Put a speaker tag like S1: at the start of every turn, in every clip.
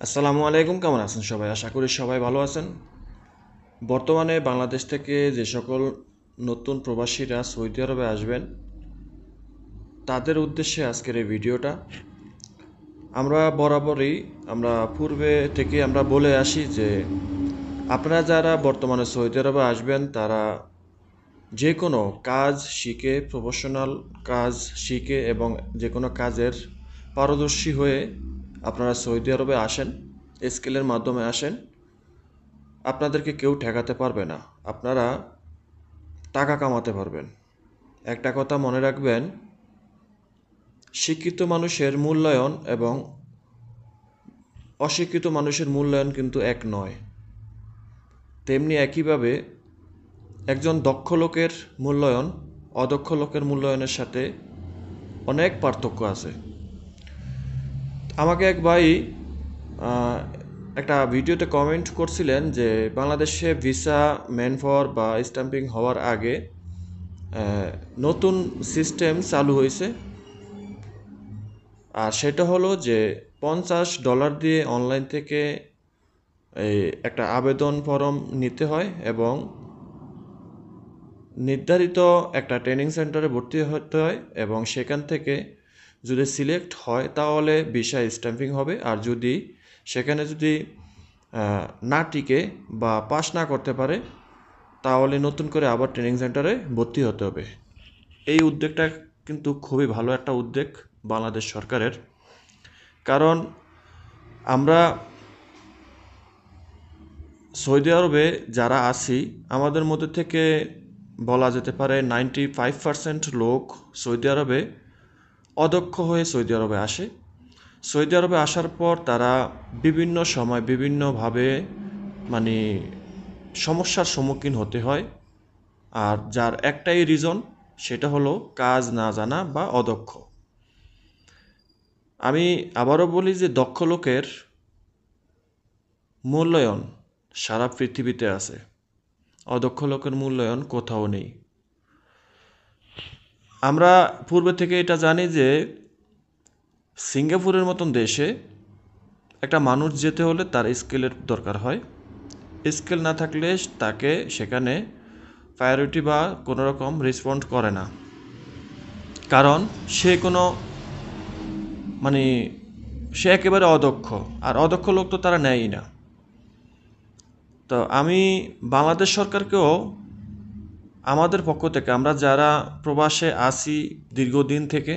S1: আসসালামু আলাইকুম, কেমন আছেন সবাই? আশা করি সবাই ভালো আছেন। বর্তমানে বাংলাদেশ থেকে যে সকল নতুন প্রবাসীরা সৌদি আরবে আসবেন তাদের উদ্দেশ্যে আজকের এই ভিডিওটা। আমরা বরাবরই পূর্বে থেকে আমরা বলে আসি যে আপনারা যারা বর্তমানে সৌদি আরবে আসবেন তারা যে কোনো কাজ শিখে, প্রফেশনাল কাজ শিখে এবং যে কোনো কাজের পারদর্শী হয়ে আপনারা সৌদি আরবে আসেন, স্কিলের মাধ্যমে আসেন। আপনাদেরকে কেউ ঠেকাতে পারবে না। আপনারা টাকা কামাতে পারবেন। একটা কথা মনে রাখবেন, শিক্ষিত মানুষের মূল্যায়ন এবং অশিক্ষিত মানুষের মূল্যায়ন কিন্তু এক নয়। তেমনি একইভাবে একজন দক্ষ লোকের মূল্যায়ন অদক্ষ লোকের মূল্যায়নের সাথে অনেক পার্থক্য আছে। আমাকে এক ভাই আহ, একটা ভিডিওতে কমেন্ট করছিলেন যে বাংলাদেশে ভিসা ম্যানফর বা স্ট্যাম্পিং হওয়ার আগে নতুন সিস্টেম চালু হয়েছে। আর সেটা হলো যে $50 দিয়ে অনলাইন থেকে এই একটা আবেদন ফরম নিতে হয় এবং নির্ধারিত একটা ট্রেনিং সেন্টারে ভর্তি হতে হয় এবং সেখান থেকে যদি সিলেক্ট হয় তাহলে ভিসা স্ট্যাম্পিং হবে। আর যদি সেখানে যদি না টিকে বা পাস না করতে পারে তাহলে নতুন করে আবার ট্রেনিং সেন্টারে ভর্তি হতে হবে। এই উদ্যোগটা কিন্তু খুবই ভালো একটা উদ্যোগ বাংলাদেশ সরকারের। কারণ আমরা সৌদি আরবে যারা আছি আমাদের মধ্যে থেকে বলা যেতে পারে 95% লোক সৌদি আরবে অদক্ষ হয়ে সৌদি আরবে আসে। সৌদি আরবে আসার পর তারা বিভিন্ন সময় বিভিন্নভাবে মানে সমস্যার সম্মুখীন হতে হয়। আর যার একটাই রিজন, সেটা হলো কাজ না জানা বা অদক্ষ। আমি আবারও বলি যে দক্ষ লোকের মূল্যায়ন সারা পৃথিবীতে আছে, অদক্ষ লোকের মূল্যায়ন কোথাও নেই। আমরা পূর্বে থেকে এটা জানি যে সিঙ্গাপুরের মতন দেশে একটা মানুষ যেতে হলে তার স্কিলের দরকার হয়। স্কিল না থাকলে তাকে সেখানে প্রায়োরিটি বা কোনো রকম রেসপন্ড করে না, কারণ সে কোনো মানে সে একেবারে অদক্ষ। আর অদক্ষ লোক তো তারা নেয়ই না। তো আমি বাংলাদেশ সরকারকেও আমাদের পক্ষ থেকে, আমরা যারা প্রবাসে আসি দীর্ঘদিন থেকে,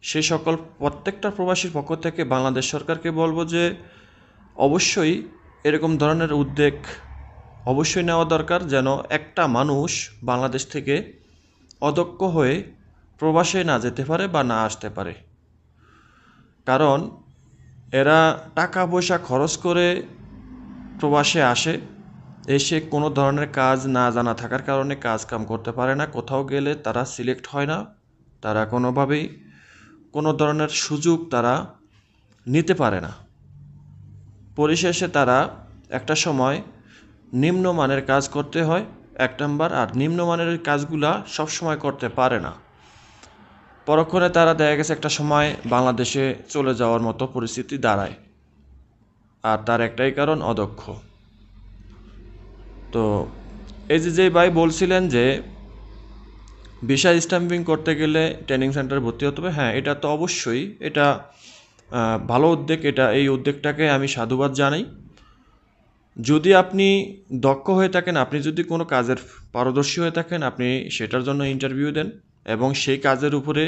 S1: সেই সকল প্রত্যেকটা প্রবাসীর পক্ষ থেকে বাংলাদেশ সরকারকে বলবো যে অবশ্যই এরকম ধরনের উদ্যোগ অবশ্যই নেওয়া দরকার, যেন একটা মানুষ বাংলাদেশ থেকে অদক্ষ হয়ে প্রবাসে না যেতে পারে বা না আসতে পারে। কারণ এরা টাকা পয়সা খরচ করে প্রবাসে আসে, এসে কোনো ধরনের কাজ না জানা থাকার কারণে কাজ কাম করতে পারে না, কোথাও গেলে তারা সিলেক্ট হয় না, তারা কোনোভাবেই কোনো ধরনের সুযোগ তারা নিতে পারে না। পরিশেষে তারা একটা সময় নিম্নমানের কাজ করতে হয়, এক নাম্বার। আর নিম্নমানের কাজগুলা সবসময় করতে পারে না। পরক্ষণে তারা দেখা গেছে একটা সময় বাংলাদেশে চলে যাওয়ার মতো পরিস্থিতি দাঁড়ায়। আর তার একটাই কারণ, অদক্ষ। তো এই যে ভাই বলছিলেন যে ভিসা স্ট্যাম্পিং করতে গেলে ট্রেনিং সেন্টারে ভর্তি হতে হবে, হ্যাঁ এটা তো অবশ্যই, এটা ভালো উদ্যোগ। এই উদ্যোগটাকে আমি সাধুবাদ জানাই। যদি আপনি দক্ষ হয়ে থাকেন, আপনি যদি কোনো কাজের পারদর্শী হয়ে থাকেন, আপনি সেটার জন্য ইন্টারভিউ দেন এবং সেই কাজের উপরে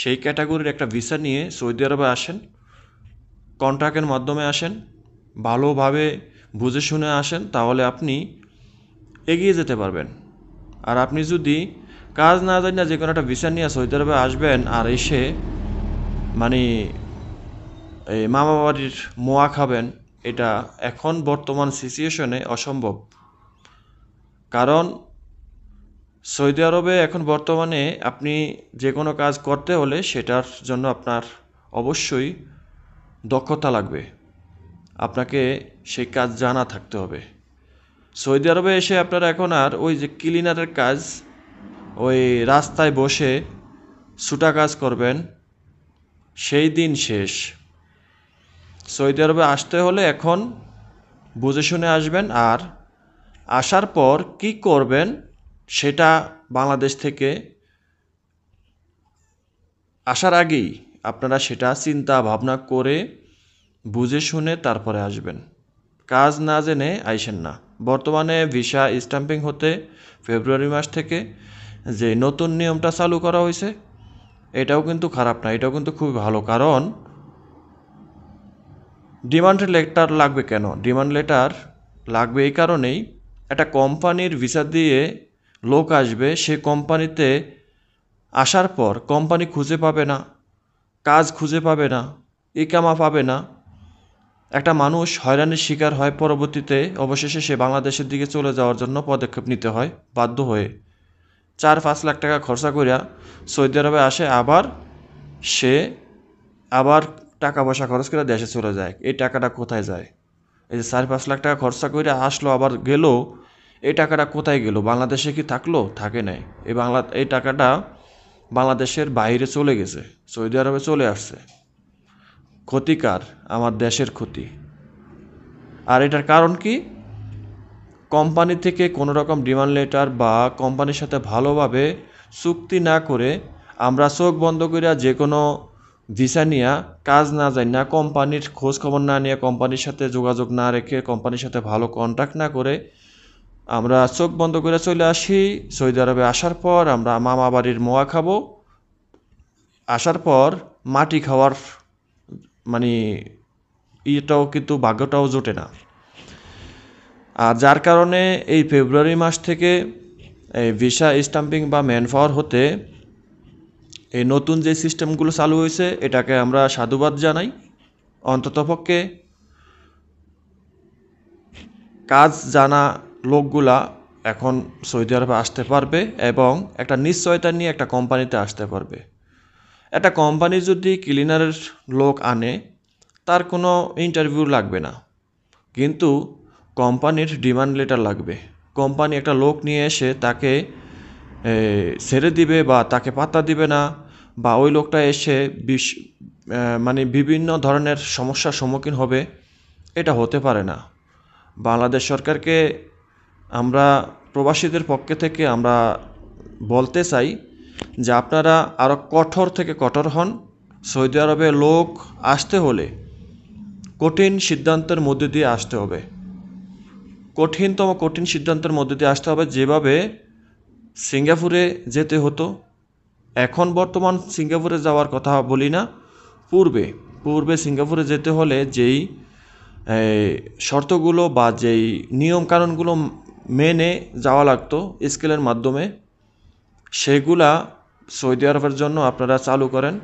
S1: সেই ক্যাটাগরির একটা ভিসা নিয়ে সৌদি আরবে আসেন, কন্ট্রাক্টের মাধ্যমে আসেন, ভালোভাবে বুঝে শুনে আসেন, তাহলে আপনি এগিয়ে যেতে পারবেন। আর আপনি যদি কাজ না জানি না যে কোনো একটা ভিসা নিয়ে সৌদি আরবে আসবেন আর এসে মানে এই মামা বাড়ির মোয়া খাবেন, এটা এখন বর্তমান সিচুয়েশনে অসম্ভব। কারণ সৌদি আরবে এখন বর্তমানে আপনি যে কোনো কাজ করতে হলে সেটার জন্য আপনার অবশ্যই দক্ষতা লাগবে, আপনাকে সেই কাজ জানা থাকতে হবে। সৌদি আরবে এসে আপনারা এখন আর ওই যে ক্লিনারের কাজ, ওই রাস্তায় বসে ছুটা কাজ করবেন, সেই দিন শেষ। সৌদি আরবে আসতে হলে এখন বুঝে শুনে আসবেন, আর আসার পর কি করবেন সেটা বাংলাদেশ থেকে আসার আগেই আপনারা সেটা চিন্তা ভাবনা করে বুঝে শুনে তারপরে আসবেন। কাজ না জেনে আইসেন না। বর্তমানে ভিসা স্ট্যাম্পিং হতে ফেব্রুয়ারি মাস থেকে যে নতুন নিয়মটা চালু করা হয়েছে, এটাও কিন্তু খারাপ না, এটাও কিন্তু খুবই ভালো। কারণ ডিমান্ড লেটার লাগবে কেন? ডিমান্ড লেটার লাগবে এই কারণেই, একটা কোম্পানির ভিসা দিয়ে লোক আসবে, সে কোম্পানিতে আসার পর কোম্পানি খুঁজে পাবে না, কাজ খুঁজে পাবে না, ইকামা পাবে না। একটা মানুষ হয়রানির শিকার হয়, পরবর্তীতে অবশেষে সে বাংলাদেশের দিকে চলে যাওয়ার জন্য পদক্ষেপ নিতে হয় বাধ্য হয়ে। 4-5 লাখ টাকা খরচা করিয়া সৌদি আরবে আসে, সে আবার টাকা পয়সা খরচ করে দেশে চলে যায়। এই টাকাটা কোথায় যায়? এই যে 4-5 লাখ টাকা খরচা করে আসলো আবার গেল, এই টাকাটা কোথায় গেল? বাংলাদেশে কি থাকলো? থাকে নাই। এই টাকাটা বাংলাদেশের বাইরে চলে গেছে, সৌদি আরবে চলে আসছে। ক্ষতিকার, আমার দেশের ক্ষতি। আর এটার কারণ কি? কোম্পানি থেকে কোনো রকম ডিমান্ড লেটার বা কোম্পানির সাথে ভালোভাবে চুক্তি না করে আমরা চোখ বন্ধ করিয়া যে কোনো ভিসা নিয়ে কাজ না যাই না, কোম্পানির খোঁজ খবর না নিয়ে, কোম্পানির সাথে যোগাযোগ না রেখে, কোম্পানির সাথে ভালো কন্ট্যাক্ট না করে আমরা চোখ বন্ধ করে চলে আসি। সৌদি আরবে আসার পর আমরা মামা বাড়ির মোয়া খাবো, আসার পর মাটি খাওয়ার মানে ইয়েটাও কিন্তু ভাগ্যটাও জোটে না। আর যার কারণে এই ফেব্রুয়ারি মাস থেকে এই ভিসা স্ট্যাম্পিং বা ম্যান পাওয়ার হতে এই নতুন যে সিস্টেমগুলো চালু হয়েছে, এটাকে আমরা সাধুবাদ জানাই। অন্ততপক্ষে কাজ জানা লোকগুলা এখন সৌদি আরবে আসতে পারবে এবং একটা নিশ্চয়তা নিয়ে একটা কোম্পানিতে আসতে পারবে। একটা কোম্পানি যদি ক্লিনারের লোক আনে, তার কোনো ইন্টারভিউ লাগবে না, কিন্তু কোম্পানির ডিমান্ড লেটার লাগবে। কোম্পানি একটা লোক নিয়ে এসে তাকে ছেড়ে দিবে বা তাকে পাত্তা দিবে না, বা ওই লোকটা এসে মানে বিভিন্ন ধরনের সমস্যার সম্মুখীন হবে, এটা হতে পারে না। বাংলাদেশ সরকারকে আমরা প্রবাসীদের পক্ষে থেকে আমরা বলতে চাই যে আপনারা আরও কঠোর থেকে কঠোর হন। সৌদি আরবে লোক আসতে হলে কঠিন সিদ্ধান্তের মধ্যে দিয়ে আসতে হবে, কঠিন সিদ্ধান্তের মধ্যে দিয়ে আসতে হবে। যেভাবে সিঙ্গাপুরে যেতে হতো, এখন বর্তমান সিঙ্গাপুরে যাওয়ার কথা বলি না, পূর্বে সিঙ্গাপুরে যেতে হলে যেই শর্তগুলো বা যেই নিয়মকানুনগুলো মেনে যাওয়া লাগতো স্কেলের মাধ্যমে, সেগুলা সৌদি আরবের জন্য আপনারা চালু করেন।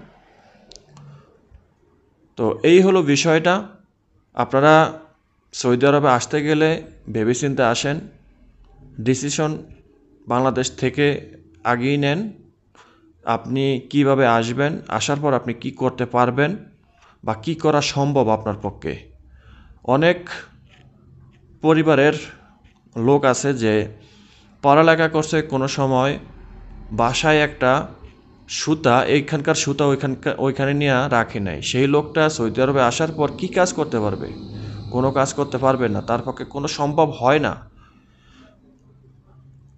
S1: তো এই হলো বিষয়টা। আপনারা সৌদি আরবে আসতে গেলে ভেবেচিন্তে আসেন, ডিসিশন বাংলাদেশ থেকে আগেই নেন। আপনি কিভাবে আসবেন, আসার পর আপনি কি করতে পারবেন বা কি করা সম্ভব আপনার পক্ষে। অনেক পরিবারের লোক আছে যে পড়ালেখা করছে, কোনো সময় বাসায় একটা সুতা, এইখানকার সুতা ওইখানে নিয়ে রাখে নাই। সেই লোকটা সৌদি আরবে আসার পর কি কাজ করতে পারবে? কোনো কাজ করতে পারবে না, তার পক্ষে কোনো সম্ভব হয় না।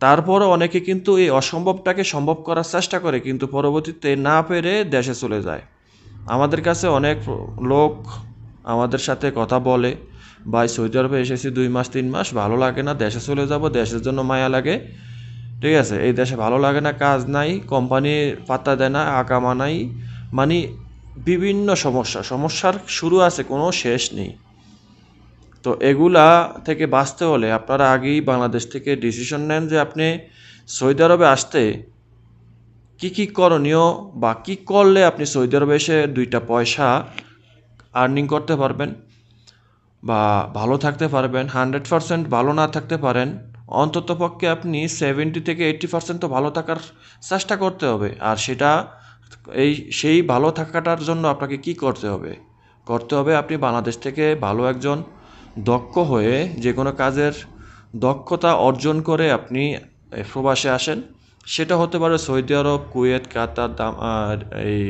S1: তারপরও অনেকে কিন্তু এই অসম্ভবটাকে সম্ভব করার চেষ্টা করে, কিন্তু পরবর্তীতে না পেরে দেশে চলে যায়। আমাদের কাছে অনেক লোক আমাদের সাথে কথা বলে, ভাই সৌদি আরবে এসেছি 2 মাস 3 মাস, ভালো লাগে না, দেশে চলে যাব, দেশের জন্য মায়া লাগে, ঠিক আছে, এই দেশে ভালো লাগে না, কাজ নাই, কোম্পানি পাত্তা দেয় না, আকামা নাই, মানে বিভিন্ন সমস্যার শুরু আছে, কোনো শেষ নেই। তো এগুলা থেকে বাঁচতে হলে আপনারা আগেই বাংলাদেশ থেকে ডিসিশন নেন যে আপনি সৌদি আরবে আসতে কি করণীয় বা কি করলে আপনি সৌদি আরবে এসে 2টা পয়সা আর্নিং করতে পারবেন বা ভালো থাকতে পারবেন। 100% ভালো না থাকতে পারেন, অন্ততপক্ষে আপনি 70 থেকে 80% তো ভালো থাকার চেষ্টা করতে হবে। আর সেই ভালো থাকাটার জন্য আপনাকে কি করতে হবে? আপনি বাংলাদেশ থেকে ভালো একজন দক্ষ হয়ে যে কোনো কাজের দক্ষতা অর্জন করে আপনি প্রবাসে আসেন। সেটা হতে পারে সৌদি আরব, কুয়েত, কাতার, এই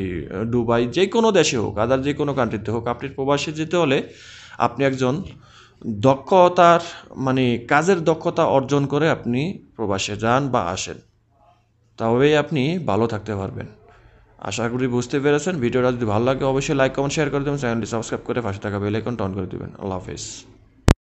S1: দুবাই, যে কোনো দেশে হোক, আদার যে কোনো কান্ট্রিতে হোক। আপনি প্রবাসে যেতে হলে আপনি একজন দক্ষতার মানে কাজের দক্ষতা অর্জন করে আপনি প্রবাসে যান বা আসেন, তবেই আপনি ভালো থাকতে পারবেন। আশা করি বুঝতে পেরেছেন। ভিডিওটা যদি ভালো লাগে অবশ্যই লাইক, কমেন্ট, শেয়ার করে দেবেন। চ্যানেলটি সাবস্ক্রাইব করে পাশে থাকা বেল আইকনটা অন করে দেবেন। আল্লাহ হাফেজ।